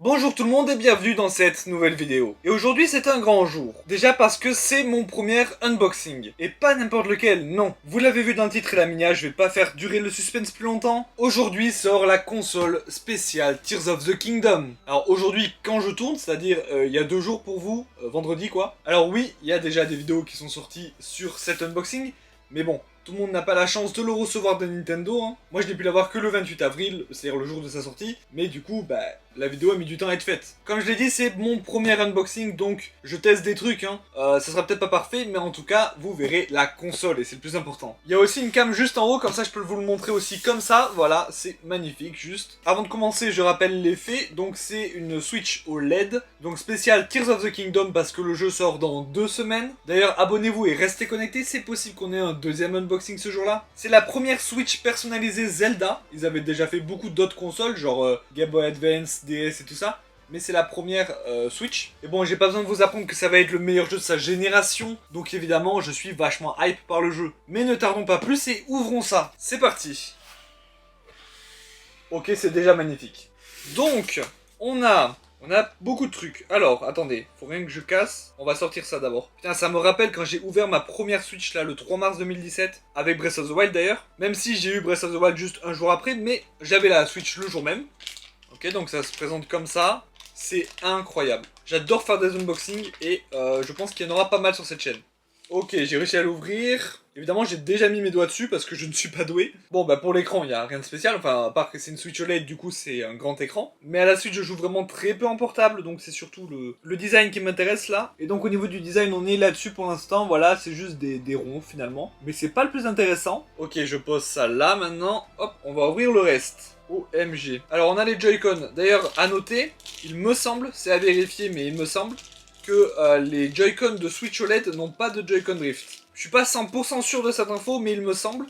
Bonjour tout le monde et bienvenue dans cette nouvelle vidéo. Et aujourd'hui c'est un grand jour. Déjà parce que c'est mon premier unboxing. Et pas n'importe lequel, non. Vous l'avez vu dans le titre et la miniature, je vais pas faire durer le suspense plus longtemps. Aujourd'hui sort la console spéciale Tears of the Kingdom. Alors aujourd'hui quand je tourne, c'est-à-dire il y a 2 jours pour vous, vendredi quoi. Alors oui, il y a déjà des vidéos qui sont sorties sur cet unboxing. Mais bon, tout le monde n'a pas la chance de le recevoir de Nintendo. Hein. Moi, je n'ai pu l'avoir que le 28 avril, c'est-à-dire le jour de sa sortie. Mais du coup, la vidéo a mis du temps à être faite. Comme je l'ai dit, c'est mon premier unboxing, donc je teste des trucs. Hein. Ça sera peut-être pas parfait, mais en tout cas, vous verrez la console, et c'est le plus important. Il y a aussi une cam juste en haut, comme ça je peux vous le montrer aussi comme ça. Voilà, c'est magnifique, juste. Avant de commencer, je rappelle les faits. Donc c'est une Switch OLED, donc spéciale Tears of the Kingdom, parce que le jeu sort dans 2 semaines. D'ailleurs, abonnez-vous et restez connectés, c'est possible qu'on ait un deuxième unboxing ce jour-là. C'est la première Switch personnalisée Zelda. Ils avaient déjà fait beaucoup d'autres consoles, genre Game Boy Advance, DS et tout ça. Mais c'est la première Switch. Et bon, j'ai pas besoin de vous apprendre que ça va être le meilleur jeu de sa génération. Donc évidemment, je suis vachement hype par le jeu. Mais ne tardons pas plus et ouvrons ça. C'est parti. Ok, c'est déjà magnifique. Donc, on a beaucoup de trucs. Alors, attendez, faut rien que je casse. On va sortir ça d'abord. Putain, ça me rappelle quand j'ai ouvert ma première Switch là, le 3 mars 2017. Avec Breath of the Wild d'ailleurs. Même si j'ai eu Breath of the Wild juste un jour après. Mais j'avais la Switch le jour même. Ok, donc ça se présente comme ça. C'est incroyable. J'adore faire des unboxings et je pense qu'il y en aura pas mal sur cette chaîne. Ok, j'ai réussi à l'ouvrir. Évidemment, j'ai déjà mis mes doigts dessus parce que je ne suis pas doué. Bon, pour l'écran, il n'y a rien de spécial. Enfin, à part que c'est une Switch OLED, du coup, c'est un grand écran. Mais à la suite, je joue vraiment très peu en portable. Donc, c'est surtout le design qui m'intéresse là. Et donc, au niveau du design, on est là-dessus pour l'instant. Voilà, c'est juste des ronds finalement. Mais c'est pas le plus intéressant. Ok, je pose ça là maintenant. Hop, on va ouvrir le reste. OMG. Alors, on a les Joy-Con. D'ailleurs, à noter, il me semble, c'est à vérifier, mais il me semble que les Joy-Con de Switch OLED n'ont pas de Joy-Con Drift. Je suis pas 100% sûr de cette info, mais il me semble.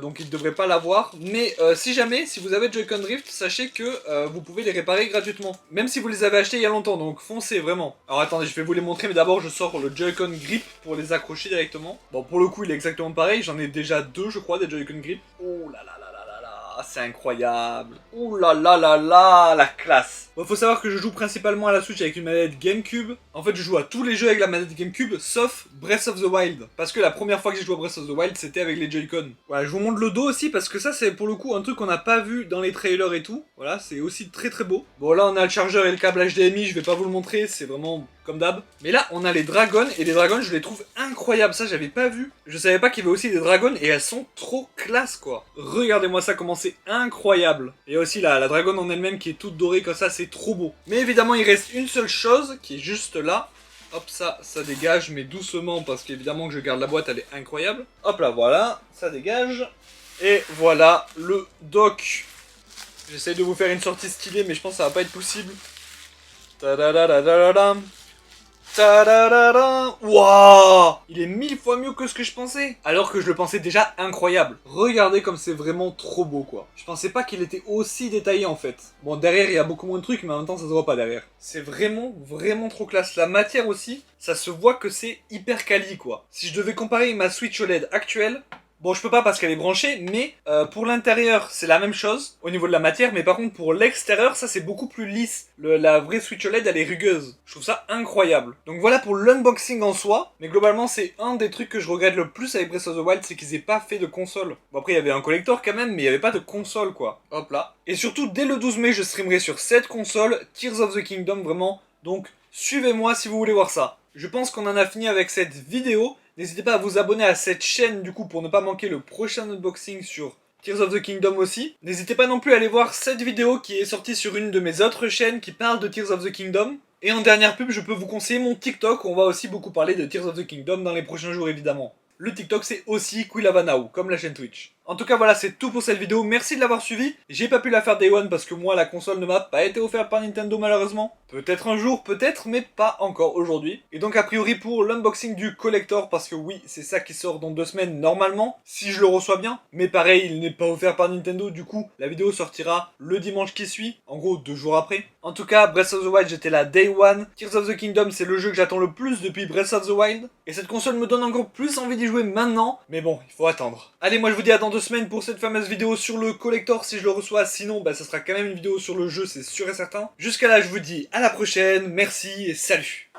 Donc il ne devrait pas l'avoir. Mais si jamais, si vous avez Joy-Con Drift, sachez que vous pouvez les réparer gratuitement. Même si vous les avez achetés il y a longtemps, donc foncez vraiment. Alors attendez, je vais vous les montrer, mais d'abord je sors le Joy-Con Grip pour les accrocher directement. Bon, pour le coup, il est exactement pareil. J'en ai déjà 2, je crois, des Joy-Con Grip. Oh là là là là là là, c'est incroyable. Oh là là là là, la classe. Bon, faut savoir que je joue principalement à la Switch avec une manette GameCube. En fait, je joue à tous les jeux avec la manette GameCube, sauf Breath of the Wild. Parce que la première fois que j'ai joué à Breath of the Wild, c'était avec les Joy-Con. Voilà, je vous montre le dos aussi, parce que ça, c'est pour le coup un truc qu'on n'a pas vu dans les trailers et tout. Voilà, c'est aussi très très beau. Bon, là, on a le chargeur et le câble HDMI, je vais pas vous le montrer, c'est vraiment comme d'hab. Mais là, on a les dragons, et les dragons, je les trouve incroyables. Ça, j'avais pas vu. Je savais pas qu'il y avait aussi des dragons, et elles sont trop classe, quoi. Regardez-moi ça, comment c'est incroyable. Et aussi la dragonne en elle-même qui est toute dorée comme ça, c'est trop beau. Mais évidemment, il reste une seule chose qui est juste là. Hop, ça dégage, mais doucement, parce qu'évidemment que je garde la boîte, elle est incroyable. Hop là, voilà, ça dégage. Et voilà le dock. J'essaye de vous faire une sortie stylée, mais je pense que ça va pas être possible. Tadadadadadam. Tadadada. Waouh, il est 1000 fois mieux que ce que je pensais. Alors que je le pensais déjà incroyable. Regardez comme c'est vraiment trop beau, quoi. Je pensais pas qu'il était aussi détaillé en fait. Bon, derrière il y a beaucoup moins de trucs, mais en même temps ça se voit pas derrière. C'est vraiment vraiment trop classe. La matière aussi, ça se voit que c'est hyper quali, quoi. Si je devais comparer ma Switch OLED actuelle, bon, je peux pas parce qu'elle est branchée, mais pour l'intérieur, c'est la même chose au niveau de la matière, mais par contre pour l'extérieur, ça c'est beaucoup plus lisse. La vraie Switch OLED, elle est rugueuse. Je trouve ça incroyable. Donc voilà pour l'unboxing en soi, mais globalement c'est un des trucs que je regrette le plus avec Breath of the Wild, c'est qu'ils aient pas fait de console. Bon, après il y avait un collector quand même, mais il y avait pas de console, quoi. Hop là. Et surtout, dès le 12 mai, je streamerai sur cette console, Tears of the Kingdom, vraiment. Donc suivez-moi si vous voulez voir ça. Je pense qu'on en a fini avec cette vidéo. N'hésitez pas à vous abonner à cette chaîne du coup pour ne pas manquer le prochain unboxing sur Tears of the Kingdom aussi. N'hésitez pas non plus à aller voir cette vidéo qui est sortie sur une de mes autres chaînes qui parle de Tears of the Kingdom. Et en dernière pub, je peux vous conseiller mon TikTok où on va aussi beaucoup parler de Tears of the Kingdom dans les prochains jours évidemment. Le TikTok c'est aussi Quilavanao, comme la chaîne Twitch. En tout cas voilà, c'est tout pour cette vidéo, merci de l'avoir suivi. J'ai pas pu la faire Day One parce que moi la console ne m'a pas été offerte par Nintendo malheureusement. Peut-être un jour, peut-être, mais pas encore aujourd'hui. Et donc a priori pour l'unboxing du collector, parce que oui, c'est ça qui sort dans 2 semaines normalement, si je le reçois bien. Mais pareil, il n'est pas offert par Nintendo, du coup la vidéo sortira le dimanche qui suit, en gros 2 jours après. En tout cas, Breath of the Wild, j'étais là Day One. Tears of the Kingdom, c'est le jeu que j'attends le plus depuis Breath of the Wild. Et cette console me donne encore plus envie d'y jouer maintenant, mais bon, il faut attendre. Allez, moi je vous dis à dans 2 2 semaines pour cette fameuse vidéo sur le collector si je le reçois. Sinon, bah, ça sera quand même une vidéo sur le jeu, c'est sûr et certain. Jusqu'à là, je vous dis à la prochaine, merci et salut.